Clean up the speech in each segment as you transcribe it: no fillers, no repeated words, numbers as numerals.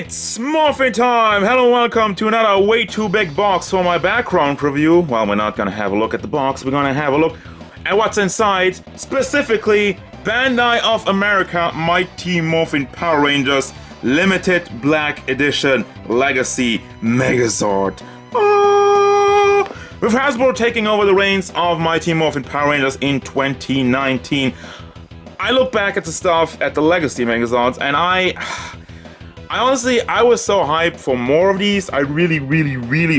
It's Morphin time! Hello and welcome to another way too big box for my background review. Well, we're not gonna have a look at the box, we're gonna have a look at what's inside. Specifically, Bandai of America Mighty Morphin Power Rangers Limited Black Edition Legacy Megazord. With Hasbro taking over the reins of Mighty Morphin Power Rangers in 2019, I look back at the stuff at the Legacy Megazords and I honestly, I was so hyped for more of these. I really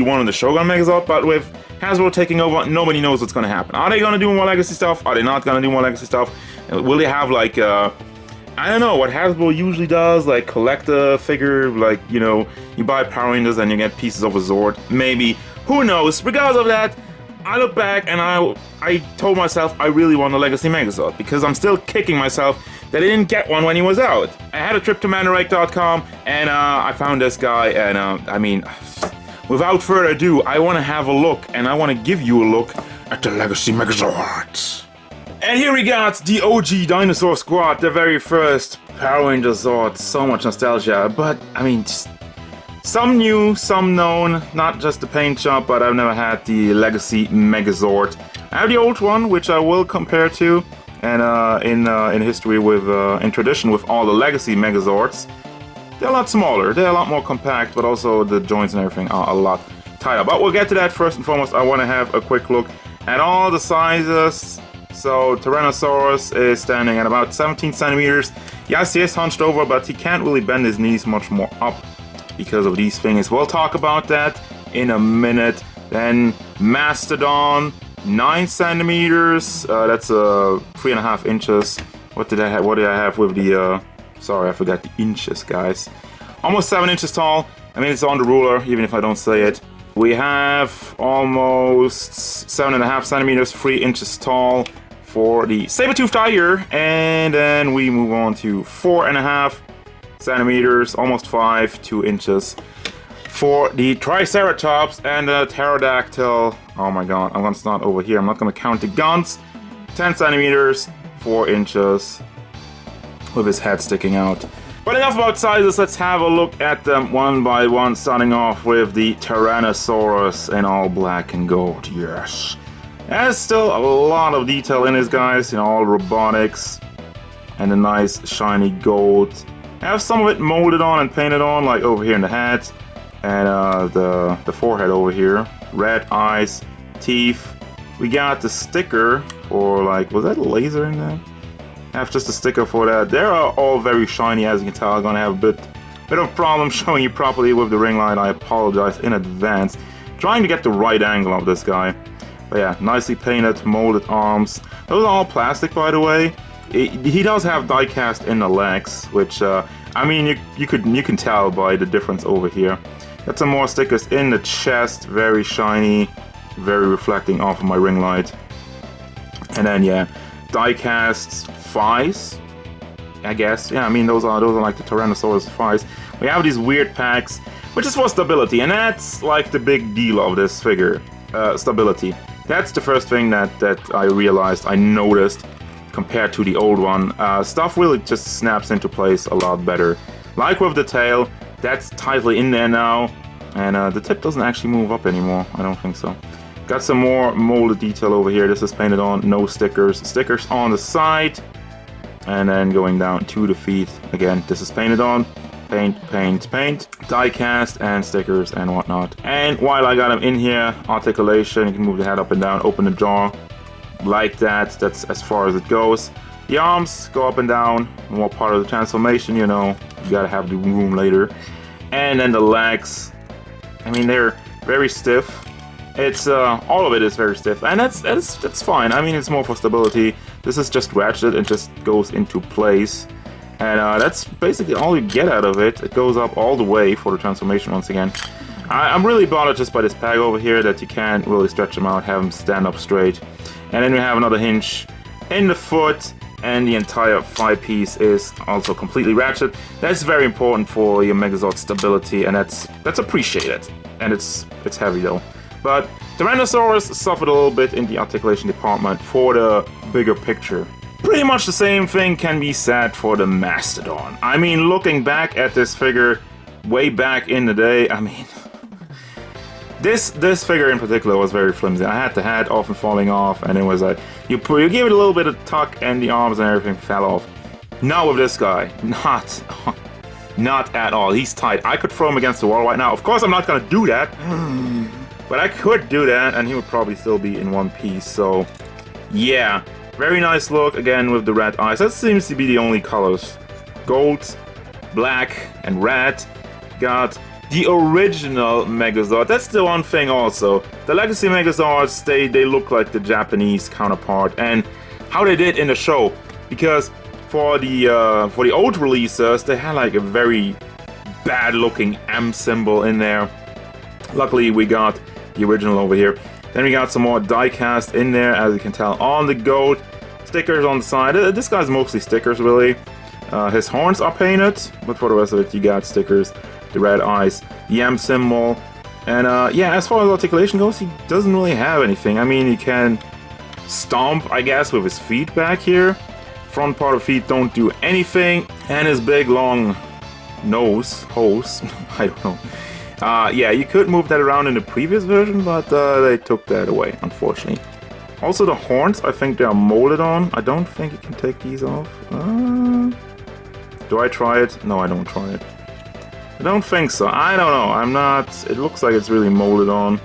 wanted the Shogun Megazord, but with Hasbro taking over, nobody knows what's going to happen. Are they going to do more Legacy stuff? Are they not going to do more Legacy stuff? Will they have like, I don't know, what Hasbro usually does, like collector figure, like, you know, you buy Power Rangers and you get pieces of a Zord. Maybe. Who knows? Regardless of that, I look back and I told myself I really want a Legacy Megazord because I'm still kicking myself that I didn't get one when he was out. I had a trip to mandarake.com and I found this guy and I mean, without further ado, I want to have a look and I want to give you a look at the Legacy Megazord. And here we got the OG Dinosaur Squad, the very first Power Ranger Zord. So much nostalgia, but I mean, just some new, some known, not just the paint shop, but I've never had the Legacy Megazord. I have the old one, which I will compare to, and in history with, in tradition with all the Legacy Megazords. They're a lot smaller, they're a lot more compact, but also the joints and everything are a lot tighter. But we'll get to that. First and foremost, I want to have a quick look at all the sizes. So Tyrannosaurus is standing at about 17 centimeters. Yes, he is hunched over, but he can't really bend his knees much more up because of these things. We'll talk about that in a minute. Then Mastodon, 9 centimeters. That's 3.5 inches. What did I have with the? Sorry, I forgot the inches, guys. Almost 7 inches tall. I mean, it's on the ruler, even if I don't say it. We have almost 7.5 centimeters, 3 inches tall for the Saber-Tooth Tiger, and then we move on to 4.5 centimeters, almost 5, 2 inches for the Triceratops and the Pterodactyl. Oh my god, I'm gonna start over here. I'm not gonna count the guns. 10 centimeters, 4 inches with his head sticking out. But enough about sizes, let's have a look at them one by one, starting off with the Tyrannosaurus in all black and gold. Yes. There's still a lot of detail in this, guys, you know, all robotics and a nice shiny gold. I have some of it molded on and painted on, like over here in the head and the forehead over here. Red eyes, teeth. We got the sticker for, like, was that a laser in there? I have just a sticker for that. They are all very shiny, as you can tell. I'm gonna have a bit of problem showing you properly with the ring light. I apologize in advance. Trying to get the right angle of this guy. But yeah, nicely painted, molded arms. Those are all plastic, by the way. He does have die cast in the legs, which I mean, you can tell by the difference over here. Got some more stickers in the chest, very shiny, very reflecting off of my ring light. And then yeah, die cast thighs, I guess. Yeah, I mean those are like the Tyrannosaurus thighs. We have these weird packs, which is for stability, and that's like the big deal of this figure. Stability. That's the first thing that I realized, I noticed compared to the old one. Stuff really just snaps into place a lot better. Like with the tail, that's tightly in there now, and the tip doesn't actually move up anymore. I don't think so. Got some more molded detail over here. This is painted on, no stickers. Stickers on the side, and then going down to the feet. Again, this is painted on. Paint, paint, paint. Die cast and stickers and whatnot. And while I got him in here, articulation. You can move the head up and down, open the jaw. Like that. That's as far as it goes. The arms go up and down. More part of the transformation, you know. You gotta have the room later. And then the legs. I mean, they're very stiff. It's all of it is very stiff, and that's fine. I mean, it's more for stability. This is just ratchet and just goes into place, and that's basically all you get out of it. It goes up all the way for the transformation once again. I'm really bothered just by this peg over here that you can't really stretch them out, have them stand up straight. And then we have another hinge in the foot, and the entire thigh piece is also completely ratchet. That's very important for your Megazord stability, and that's appreciated. And it's heavy though. But Tyrannosaurus suffered a little bit in the articulation department for the bigger picture. Pretty much the same thing can be said for the Mastodon. I mean, looking back at this figure, way back in the day. I mean, this figure in particular was very flimsy. I had the head often falling off, and it was like you give it a little bit of tuck, and the arms and everything fell off. Not with this guy, not at all. He's tight. I could throw him against the wall right now. Of course, I'm not gonna do that, but I could do that, and he would probably still be in one piece. So, yeah, very nice look again with the red eyes. That seems to be the only colors: gold, black, and red. Got the original Megazord. That's the one thing also. The Legacy Megazords, they look like the Japanese counterpart, and how they did in the show. Because for the old releases, they had like a very bad looking M symbol in there. Luckily we got the original over here. Then we got some more die cast in there, as you can tell, on the goat. Stickers on the side. This guy's mostly stickers really. His horns are painted, but for the rest of it you got stickers. The red eyes, the M symbol, and yeah, as far as articulation goes, he doesn't really have anything. I mean, he can stomp, I guess, with his feet back here. Front part of feet don't do anything, and his big long nose, hose, I don't know. Yeah, you could move that around in the previous version, but they took that away, unfortunately. Also, the horns, I think they are molded on. I don't think you can take these off. Do I try it? No, I don't try it. I don't think so. I don't know. I'm not... It looks like it's really molded on.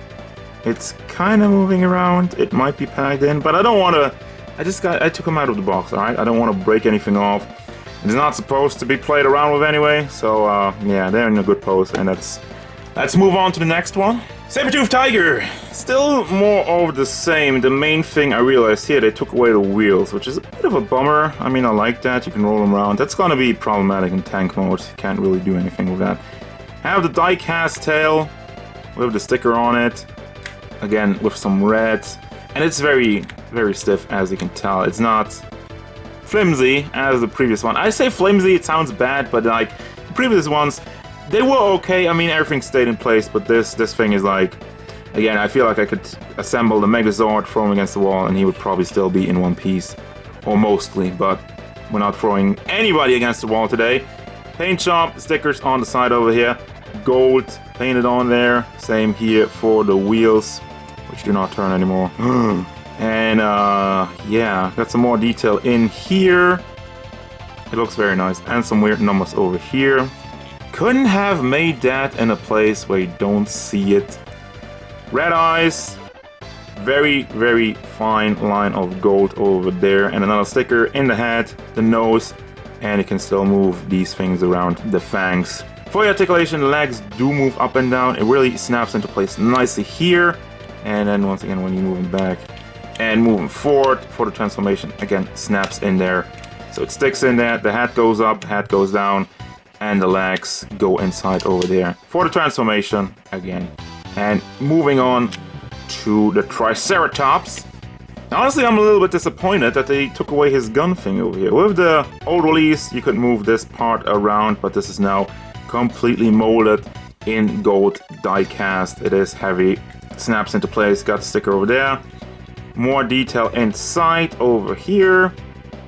It's kind of moving around. It might be packed in, but I don't want to... I took them out of the box, alright? I don't want to break anything off. It's not supposed to be played around with anyway, so yeah, they're in a good pose, and let's move on to the next one. Saber-Tooth Tiger! Still more of the same. The main thing I realized here, they took away the wheels, which is a bit of a bummer. I mean, I like that. You can roll them around. That's gonna be problematic in tank mode. You can't really do anything with that. Have the die-cast tail with the sticker on it. Again, with some red. And it's very, very stiff, as you can tell. It's not flimsy as the previous one. I say flimsy, it sounds bad, but like the previous ones, they were okay. I mean, everything stayed in place, but this thing is like, again, I feel like I could assemble the Megazord, throw him against the wall, and he would probably still be in one piece, or mostly, but we're not throwing anybody against the wall today. Paint job, stickers on the side over here, gold painted on there, same here for the wheels, which do not turn anymore. And yeah, got some more detail in here. It looks very nice, and some weird numbers over here. Couldn't have made that in a place where you don't see it. Red eyes, very, very fine line of gold over there, and another sticker in the head, the nose, and you can still move these things around, the fangs. For the articulation, the legs do move up and down. It really snaps into place nicely here, and then once again when you move them back and moving forward for the transformation, again snaps in there. So it sticks in there, the head goes up, head goes down, and the legs go inside over there for the transformation again. And moving on to the Triceratops. Now, honestly, I'm a little bit disappointed that they took away his gun thing over here. With the old release, you could move this part around, but this is now completely molded in gold die cast. It is heavy, snaps into place, got the sticker over there. More detail inside over here.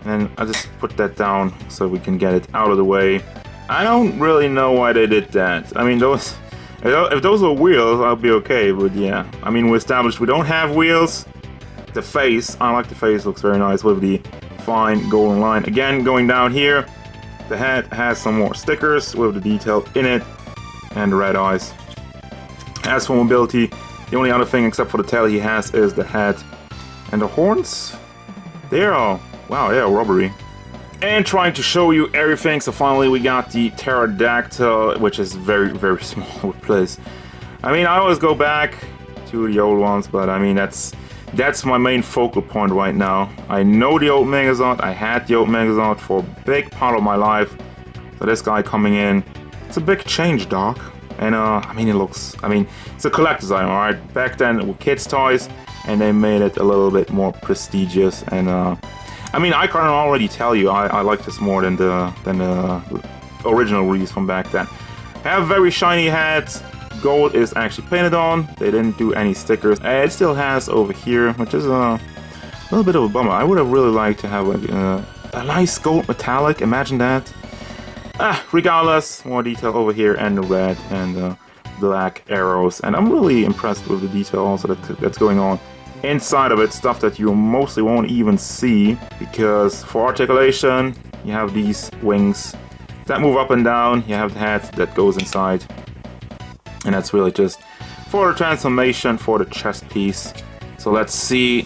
And I just put that down so we can get it out of the way. I don't really know why they did that. I mean, if those were wheels, I'll be okay, but yeah. I mean, we established we don't have wheels. The face, I like the face, looks very nice with the fine golden line. Again, going down here, the head has some more stickers with the detail in it, and the red eyes. As for mobility, the only other thing except for the tail he has is the head. And the horns, they are, wow, they are rubbery. And trying to show you everything, so finally we got the Pterodactyl, which is very, very small place. I mean, I always go back to the old ones, but I mean, that's my main focal point right now. I know the old Megazord, I had the old Megazord for a big part of my life. So this guy coming in, it's a big change, Doc. And I mean, it's a collector's item, alright? Back then, it were kids' toys, and they made it a little bit more prestigious, and I mean, I can already tell you I like this more than the original release from back then. Have very shiny heads. Gold is actually painted on. They didn't do any stickers. It still has over here, which is a little bit of a bummer. I would have really liked to have a nice gold metallic. Imagine that. regardless, more detail over here, and the red and the black arrows. And I'm really impressed with the detail also that's going on inside of it, stuff that you mostly won't even see, because for articulation, you have these wings that move up and down, you have the head that goes inside, and that's really just for the transformation for the chest piece. So let's see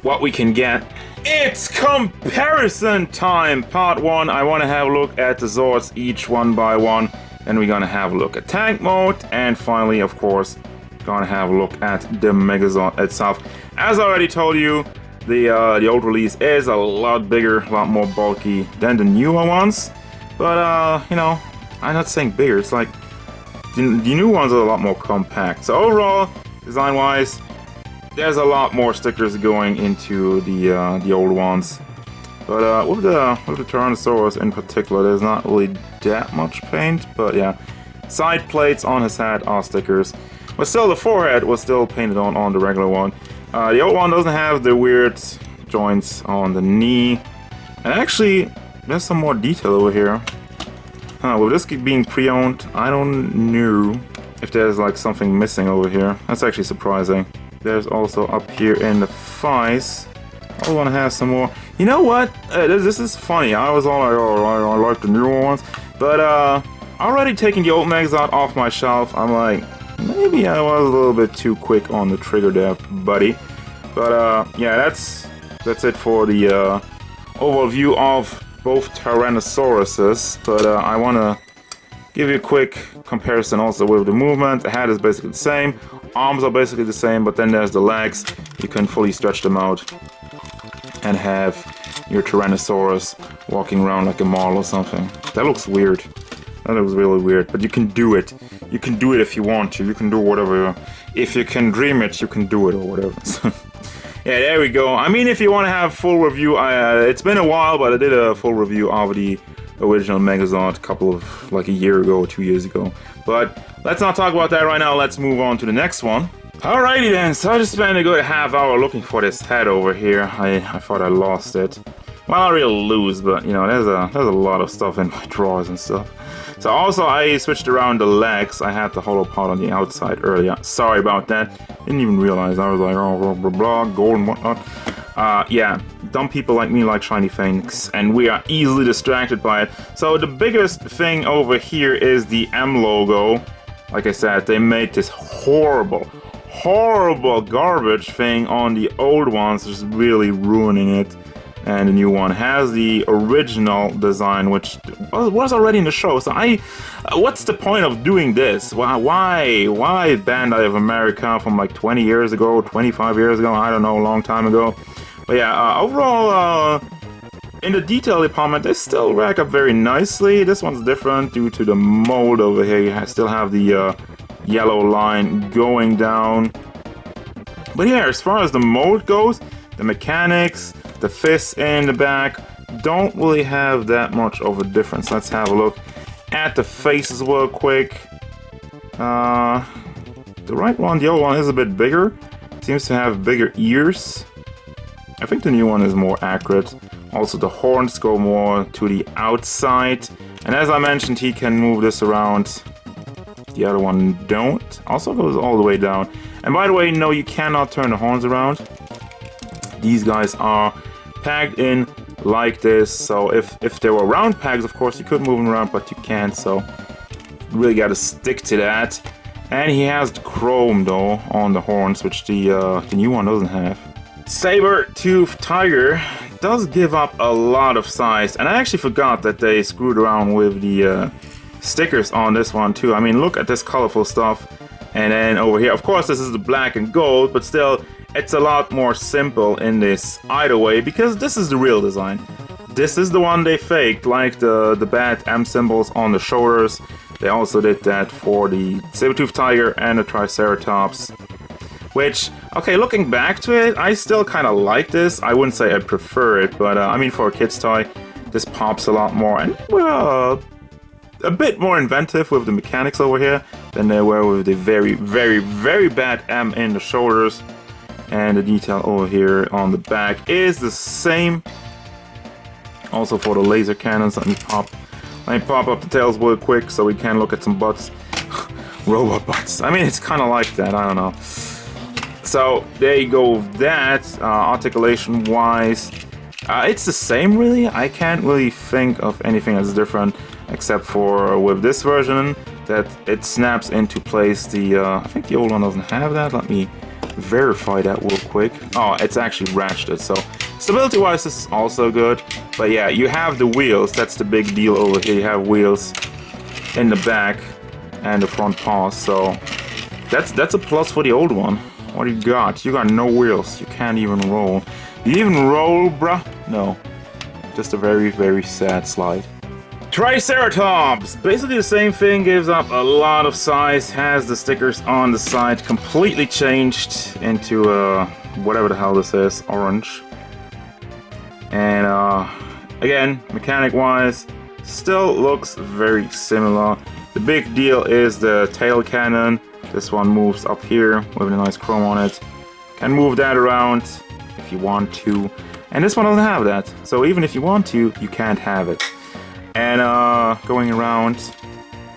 what we can get. It's comparison time! Part 1, I want to have a look at the Zords each one by one, and we're gonna have a look at tank mode, and finally, of course, gonna have a look at the Megazord itself. As I already told you, the old release is a lot bigger, a lot more bulky than the newer ones. But, you know, I'm not saying bigger, it's like, the new ones are a lot more compact. So overall, design-wise, there's a lot more stickers going into the old ones. But with the Tyrannosaurus in particular, there's not really that much paint. But yeah, side plates on his head are stickers. But still, the forehead was still painted on the regular one. The old one doesn't have the weird joints on the knee. And actually, there's some more detail over here. With this being pre-owned, I don't know if there's like something missing over here. That's actually surprising. There's also up here in the thighs. I want to have some more. You know what? This is funny. I was all like, oh, I like the newer ones. But already taking the old Megazord off my shelf, I'm like, maybe I was a little bit too quick on the trigger there, buddy. But yeah, that's it for the overview of both Tyrannosauruses. But I want to give you a quick comparison also with the movement. The head is basically the same, arms are basically the same, but then there's the legs. You can fully stretch them out and have your Tyrannosaurus walking around like a model or something. That looks weird. That looks really weird, but you can do it. You can do it if you want to. You can do whatever. If you can dream it, you can do it or whatever. Yeah, there we go. I mean, if you want to have full review, it's been a while, but I did a full review of the original Megazord like a year ago or 2 years ago. But let's not talk about that right now. Let's move on to the next one. Alrighty then, so I just spent a good half hour looking for this head over here. I thought I lost it. Well, I really lose, but you know, there's a lot of stuff in my drawers and stuff. So also I switched around the legs. I had the hollow part on the outside earlier. Sorry about that. Didn't even realize. I was like, oh, blah, blah, blah, gold and whatnot. Yeah, dumb people like me like shiny things, and we are easily distracted by it. So the biggest thing over here is the M logo. Like I said, they made this horrible garbage thing on the old ones, just really ruining it. And the new one has the original design, which was already in the show. So what's the point of doing this? Why Bandai of America from like 20 years ago, 25 years ago, I don't know, a long time ago. But yeah, overall, in the detail department, they still rack up very nicely. This one's different due to the mold over here. You still have the yellow line going down. But yeah, as far as the mold goes, the mechanics, the fists in the back don't really have that much of a difference. Let's have a look at the faces real quick. The right one, the old one, is a bit bigger. Seems to have bigger ears. I think the new one is more accurate. Also, the horns go more to the outside. And as I mentioned, he can move this around. The other one don't. Also goes all the way down. And by the way, no, you cannot turn the horns around. These guys are pegged in like this. So if there were round pegs, of course, you could move them around, but you can't. So you really got to stick to that. And he has the chrome, though, on the horns, which the new one doesn't have. Saber-Tooth Tiger does give up a lot of size. And I actually forgot that they screwed around with the stickers on this one, too. I mean, look at this colorful stuff. And then over here, of course, this is the black and gold, but still, it's a lot more simple in this either way, because this is the real design. This is the one they faked, like the bad M symbols on the shoulders. They also did that for the Saber-Tooth Tiger and the Triceratops. Which, okay, looking back to it, I still kind of like this. I wouldn't say I prefer it, but I mean, for a kid's toy, this pops a lot more. And well, a bit more inventive with the mechanics over here than they were with the very, very, very bad M in the shoulders. And the detail over here on the back is the same. Also for the laser cannons, let me pop Let me pop up the tails real quick so we can look at some butts. Robot butts. I mean, it's kind of like that. I don't know. So there you go with that. Articulation wise, it's the same really. I can't really think of anything that's different except for with this version that it snaps into place. I think the old one doesn't have that. Let me verify that real quick. Oh, it's actually ratcheted. So stability wise, this is also good. But yeah, you have the wheels. That's the big deal over here. You have wheels in the back and the front paws. So that's a plus for the old one. What do you got? You got no wheels. You can't even roll. You even roll, bruh? No. Just a very, very sad slide. Triceratops! Basically the same thing, gives up a lot of size, has the stickers on the side completely changed into whatever the hell this is, orange. And again, mechanic-wise, still looks very similar. The big deal is the tail cannon. This one moves up here with a nice chrome on it. Can move that around if you want to. And this one doesn't have that. So even if you want to, you can't have it. And going around,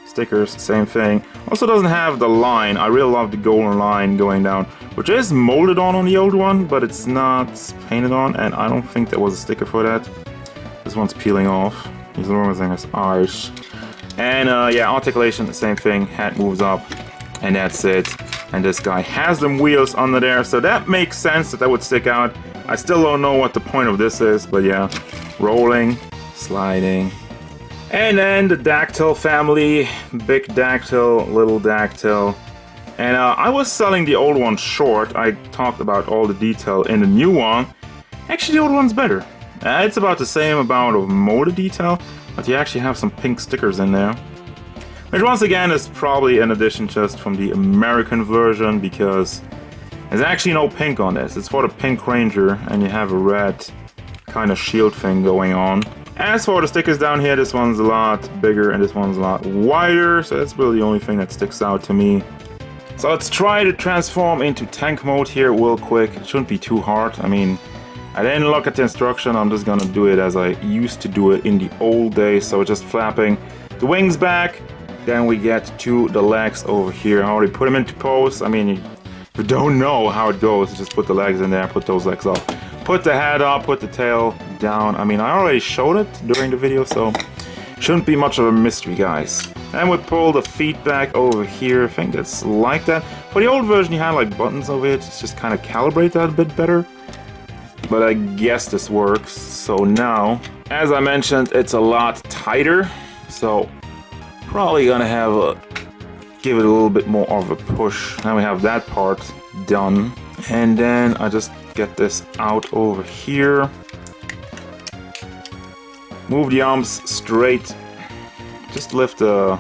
stickers, same thing. Also doesn't have the line. I really love the golden line going down, which is molded on the old one, but it's not painted on, and I don't think there was a sticker for that. This one's peeling off. These little things are Irish. And yeah, articulation, the same thing. Head moves up, and that's it. And this guy has them wheels under there, so that makes sense that would stick out. I still don't know what the point of this is, but yeah. Rolling, sliding. And then the dactyl family, big dactyl, little dactyl. And I was selling the old one short. I talked about all the detail in the new one. Actually, the old one's better. It's about the same amount of motor detail, but you actually have some pink stickers in there. Which once again is probably an addition just from the American version, because there's actually no pink on this. It's for the Pink Ranger, and you have a red kind of shield thing going on. As for the stickers down here, this one's a lot bigger and this one's a lot wider, so that's really the only thing that sticks out to me. So let's try to transform into tank mode here real quick. It shouldn't be too hard. I mean, I didn't look at the instruction. I'm just gonna do it as I used to do it in the old days. So just flapping the wings back. Then we get to the legs over here. I already put them into pose. I mean, if you don't know how it goes, just put the legs in there, put those legs up. Put the head up, put the tail down. I mean, I already showed it during the video, so shouldn't be much of a mystery, guys. And we pull the feet back over here. I think that's like that. For the old version, you had like buttons over it to just kind of calibrate that a bit better. But I guess this works. So now, as I mentioned, it's a lot tighter. So probably gonna have give it a little bit more of a push. Now we have that part done. And then I just get this out over here. Move the arms straight. Just lift the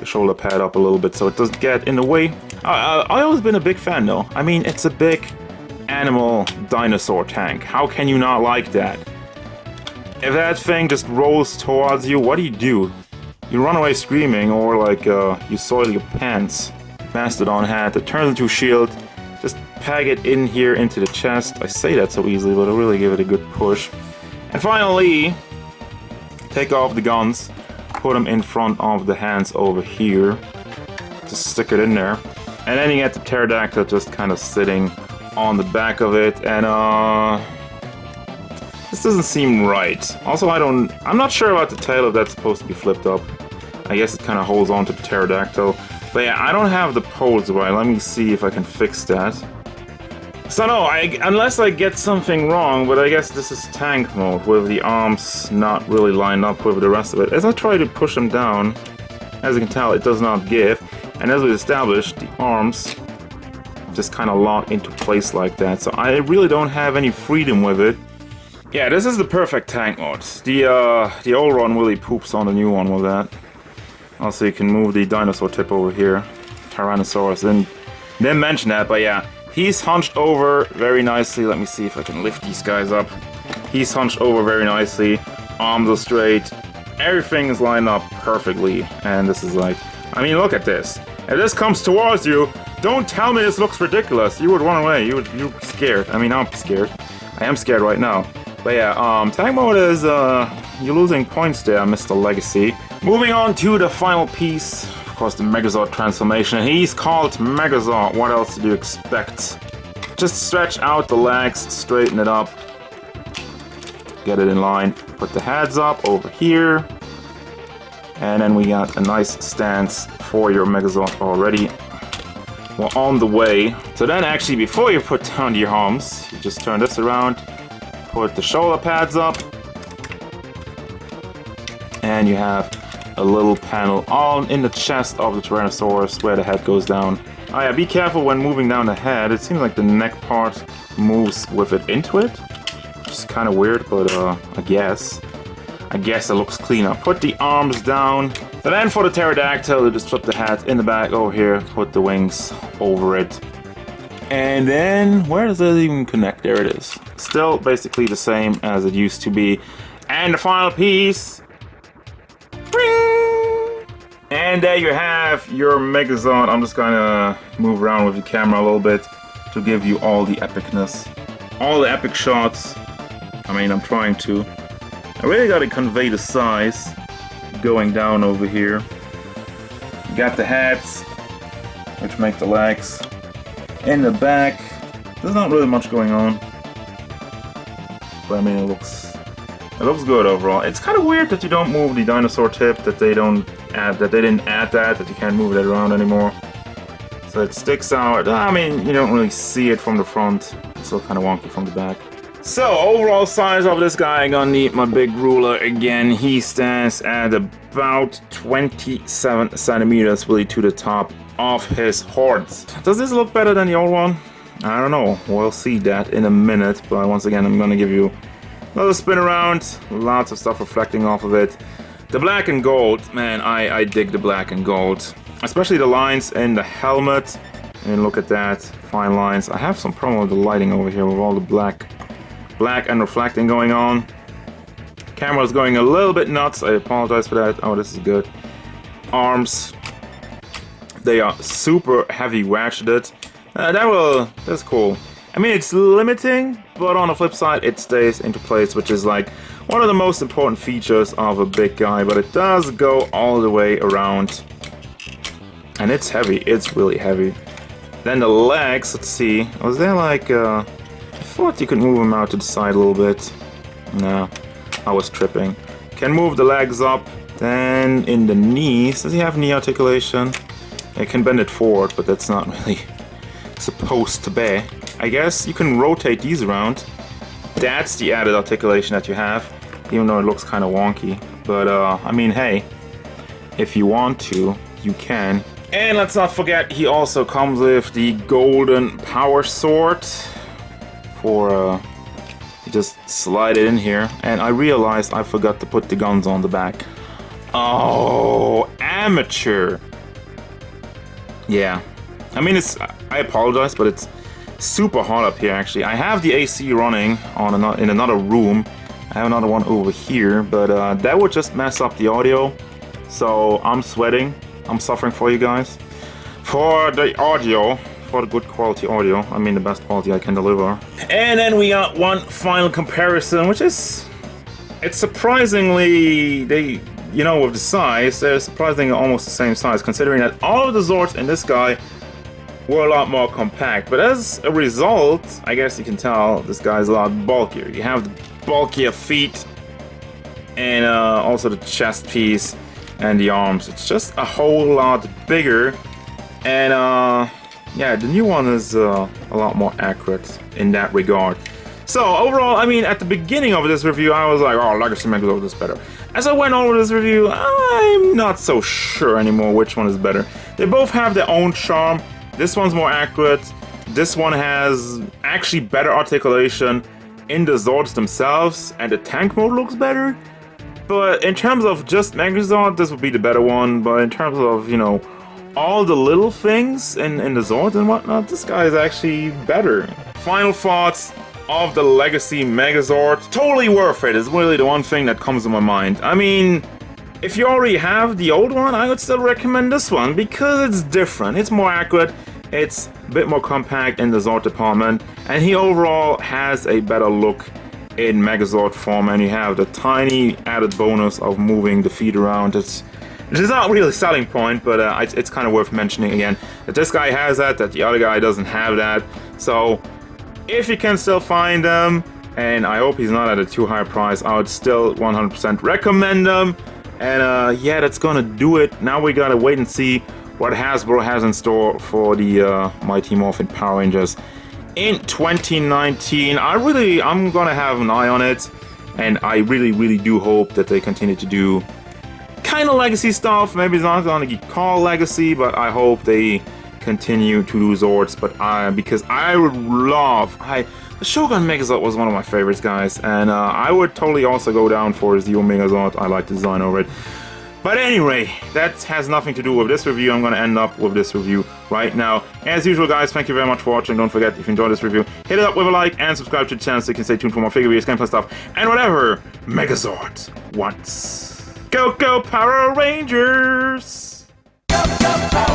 shoulder pad up a little bit so it doesn't get in the way. I've always been a big fan though. I mean, it's a big animal dinosaur tank. How can you not like that? If that thing just rolls towards you, what do? You run away screaming, or like you soil your pants. Mastodon hat that turns into a shield. Just peg it in here into the chest. I say that so easily, but I really give it a good push. And finally, take off the guns, put them in front of the hands over here. Just stick it in there. And then you get the Pterodactyl just kind of sitting on the back of it. And this doesn't seem right. Also, I'm not sure about the tail if that's supposed to be flipped up. I guess it kind of holds on to the Pterodactyl. But yeah, I don't have the pose right. Let me see if I can fix that. So no, unless I get something wrong, but I guess this is tank mode with the arms not really lined up with the rest of it. As I try to push them down, as you can tell, it does not give. And as we established, the arms just kind of lock into place like that. So I really don't have any freedom with it. Yeah, this is the perfect tank mode. The old one really poops on the new one with that. Also, you can move the dinosaur tip over here. Tyrannosaurus. Didn't mention that, but yeah. He's hunched over very nicely. Let me see if I can lift these guys up. He's hunched over very nicely. Arms are straight. Everything is lined up perfectly. And this is like... I mean, look at this. If this comes towards you, don't tell me this looks ridiculous. You would run away. You'd be scared. I mean, I'm scared. I am scared right now. But yeah, tank mode is... you're losing points there, Mr. Legacy. Moving on to the final piece, of course, the Megazord transformation. He's called Megazord. What else did you expect? Just stretch out the legs, straighten it up, get it in line, put the heads up over here, and then we got a nice stance for your Megazord already. We're on the way. So then actually, before you put down your arms, you just turn this around, put the shoulder pads up, and you have a little panel all in the chest of the Tyrannosaurus where the head goes down. Oh yeah, be careful when moving down the head. It seems like the neck part moves with it into it. It's kind of weird, but I guess it looks cleaner. Put the arms down. So then for the Pterodactyl, you just flip the head in the back over here, put the wings over it. And then, where does it even connect? There it is. Still basically the same as it used to be. And the final piece. And there you have your Megazord. I'm just gonna move around with the camera a little bit to give you all the epicness. All the epic shots. I mean, I'm trying to. I really gotta convey the size going down over here. You got the heads, which make the legs. In the back, there's not really much going on. But I mean, it looks good overall. It's kind of weird that you don't move the dinosaur tip, that they didn't add that you can't move it around anymore. So it sticks out. I mean, you don't really see it from the front. It's still kind of wonky from the back. So overall size of this guy, I'm gonna need my big ruler again. He stands at about 27 centimeters really to the top of his horns. Does this look better than the old one? I don't know. We'll see that in a minute. But once again, I'm gonna give you another spin around, lots of stuff reflecting off of it. The black and gold, man, I dig the black and gold. Especially the lines in the helmet. And look at that, fine lines. I have some problem with the lighting over here with all the black and reflecting going on. Camera's going a little bit nuts, I apologize for that. Oh, this is good. Arms, they are super heavy ratcheted. That's cool. I mean, it's limiting, but on the flip side, it stays into place, which is like one of the most important features of a big guy, but it does go all the way around. And it's heavy, it's really heavy. Then the legs, let's see, was there like, I thought you could move them out to the side a little bit. No, I was tripping. Can move the legs up. Then in the knees, does he have knee articulation? I can bend it forward, but that's not really supposed to be. I guess you can rotate these around. That's the added articulation that you have, even though it looks kind of wonky. But I mean, hey, if you want to, you can. And let's not forget, he also comes with the golden power sword. For you just slide it in here. And I realized I forgot to put the guns on the back. Oh, amateur. Yeah, I mean, I apologize, but it's super hot up here actually. I have the AC running on in another room. I have another one over here, but that would just mess up the audio. So I'm sweating. I'm suffering for you guys. For the audio, for the good quality audio, I mean the best quality I can deliver. And then we got one final comparison, which is, it's surprisingly, you know, with the size, they're surprisingly almost the same size, considering that all of the Zords in this guy were a lot more compact. But as a result, I guess you can tell this guy's a lot bulkier. You have the bulkier feet, and also the chest piece and the arms. It's just a whole lot bigger. And yeah, the new one is a lot more accurate in that regard. So overall, I mean, at the beginning of this review, I was like, oh, Legacy Megazord is better. As I went over this review, I'm not so sure anymore which one is better. They both have their own charm. This one's more accurate. This one has actually better articulation in the Zords themselves, and the tank mode looks better. But in terms of just Megazord, this would be the better one. But in terms of, you know, all the little things in the Zords and whatnot, this guy is actually better. Final thoughts of the Legacy Megazord. Totally worth it is really the one thing that comes to my mind. I mean, if you already have the old one, I would still recommend this one because it's different. It's more accurate. It's a bit more compact in the Zord department, and he overall has a better look in Megazord form, and you have the tiny added bonus of moving the feet around. It's which is not really a selling point, but it's kind of worth mentioning again, that this guy has that the other guy doesn't have that. So if you can still find them, and I hope he's not at a too high price, I would still 100% recommend them. And yeah, that's gonna do it. Now we gotta wait and see what Hasbro has in store for the Mighty Morphin Power Rangers in 2019. I'm gonna have an eye on it, and I really do hope that they continue to do kind of legacy stuff. Maybe it's not gonna get called legacy, but I hope they continue to do Zords. But because I would love, the Shogun Megazord was one of my favorites, guys, and I would totally also go down for the Megazord. I like the design of it. But anyway, that has nothing to do with this review. I'm going to end up with this review right now. As usual, guys, thank you very much for watching. Don't forget, if you enjoyed this review, hit it up with a like and subscribe to the channel so you can stay tuned for more figure reviews, gameplay stuff, and whatever Megazord wants. Go, go, Power Rangers! Go, go, Power